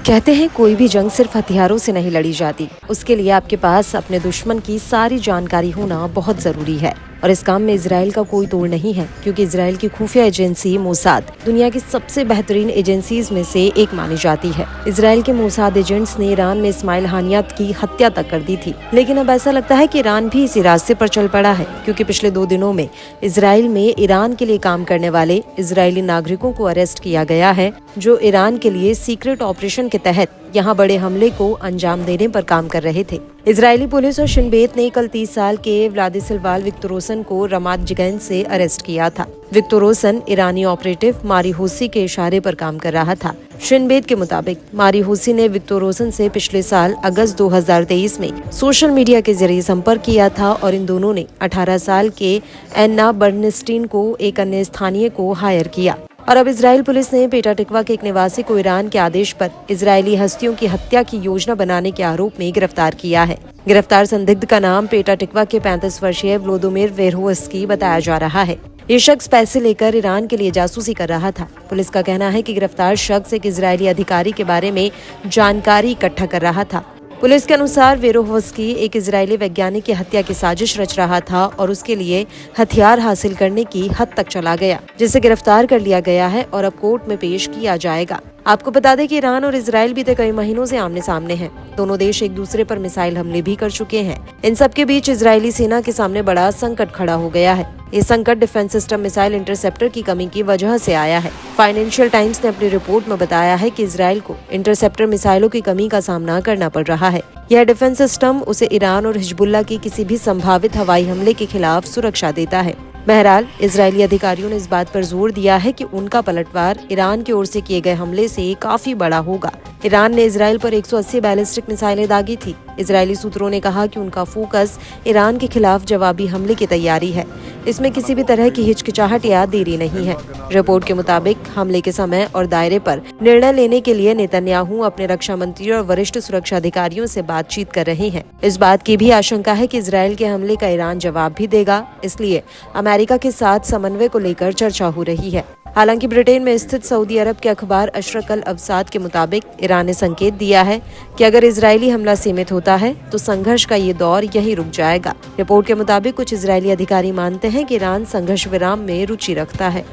कहते हैं कोई भी जंग सिर्फ हथियारों से नहीं लड़ी जाती, उसके लिए आपके पास अपने दुश्मन की सारी जानकारी होना बहुत जरूरी है। और इस काम में इजराइल का कोई तोड़ नहीं है, क्योंकि इजराइल की खुफिया एजेंसी मोसाद दुनिया की सबसे बेहतरीन एजेंसीज में से एक मानी जाती है। इजराइल के मोसाद एजेंट्स ने ईरान में इस्माइल हानिया की हत्या तक कर दी थी, लेकिन अब ऐसा लगता है कि ईरान भी इसी रास्ते पर चल पड़ा है, क्योंकि पिछले 2 दिनों में इजराइल में ईरान के लिए काम करने वाले इजरायली नागरिकों को अरेस्ट किया गया है, जो ईरान के लिए सीक्रेट ऑपरेशन के तहत यहाँ बड़े हमले को अंजाम देने पर काम कर रहे थे। इजरायली पुलिस और शिन बेत ने कल 30 साल के व्लादिस्लाव विक्टोरोसन को रमात जगन से अरेस्ट किया था। विक्टोरोसन ईरानी ऑपरेटिव मारी होसी के इशारे पर काम कर रहा था। शिन बेत के मुताबिक मारी होसी ने विक्टोरोसन से पिछले साल अगस्त 2023 में सोशल मीडिया के जरिए संपर्क किया था और इन दोनों ने 18 साल के एन्ना बर्नस्टीन को एक अन्य स्थानीय को हायर किया। और अब इजराइल पुलिस ने पेटा टिकवा के एक निवासी को ईरान के आदेश पर इजरायली हस्तियों की हत्या की योजना बनाने के आरोप में गिरफ्तार किया है। गिरफ्तार संदिग्ध का नाम पेटा टिकवा के 35 वर्षीय व्लोदिमीर वेरहोव्स्की बताया जा रहा है। ये शख्स पैसे लेकर ईरान के लिए जासूसी कर रहा था। पुलिस का कहना है कि गिरफ्तार शख्स एक इजरायली अधिकारी के बारे में जानकारी इकट्ठा कर रहा था। पुलिस के अनुसार वेरोव्स्की एक इजरायली वैज्ञानिक की हत्या की साजिश रच रहा था और उसके लिए हथियार हासिल करने की हद तक चला गया, जिसे गिरफ्तार कर लिया गया है और अब कोर्ट में पेश किया जाएगा। आपको बता दें कि ईरान और इजराइल बीते कई महीनों से आमने सामने हैं। दोनों देश एक दूसरे पर मिसाइल हमले भी कर चुके हैं। इन सब के बीच इजरायली सेना के सामने बड़ा संकट खड़ा हो गया है। ये संकट डिफेंस सिस्टम मिसाइल इंटरसेप्टर की कमी की वजह से आया है। फाइनेंशियल टाइम्स ने अपनी रिपोर्ट में बताया है कि इजराइल को इंटरसेप्टर मिसाइलों की कमी का सामना करना पड़ रहा है। यह डिफेंस सिस्टम उसे ईरान और हिजबुल्लाह की किसी भी संभावित हवाई हमले के खिलाफ सुरक्षा देता है। बहरहाल इजरायली अधिकारियों ने इस बात पर जोर दिया है कि उनका पलटवार ईरान की ओर से किए गए हमले से काफी बड़ा होगा। ईरान ने इजराइल पर 180 बैलिस्टिक मिसाइलें दागी थी। इजरायली सूत्रों ने कहा कि उनका फोकस ईरान के खिलाफ जवाबी हमले की तैयारी है। इसमें किसी भी तरह की हिचकिचाहट या देरी नहीं है। रिपोर्ट के मुताबिक हमले के समय और दायरे पर निर्णय लेने के लिए नेतन्याहू अपने रक्षा मंत्री और वरिष्ठ सुरक्षा अधिकारियों से बातचीत कर रहे हैं। इस बात की भी आशंका है कि इजराइल के हमले का ईरान जवाब भी देगा, इसलिए अमेरिका के साथ समन्वय को लेकर चर्चा हो रही है। हालांकि ब्रिटेन में स्थित सऊदी अरब के अखबार अशरक अल अवसाद के मुताबिक ईरान ने संकेत दिया है कि अगर इजरायली हमला सीमित होता है तो संघर्ष का ये दौर यहीं रुक जाएगा। रिपोर्ट के मुताबिक कुछ इजरायली अधिकारी मानते हैं कि ईरान संघर्ष विराम में रुचि रखता है।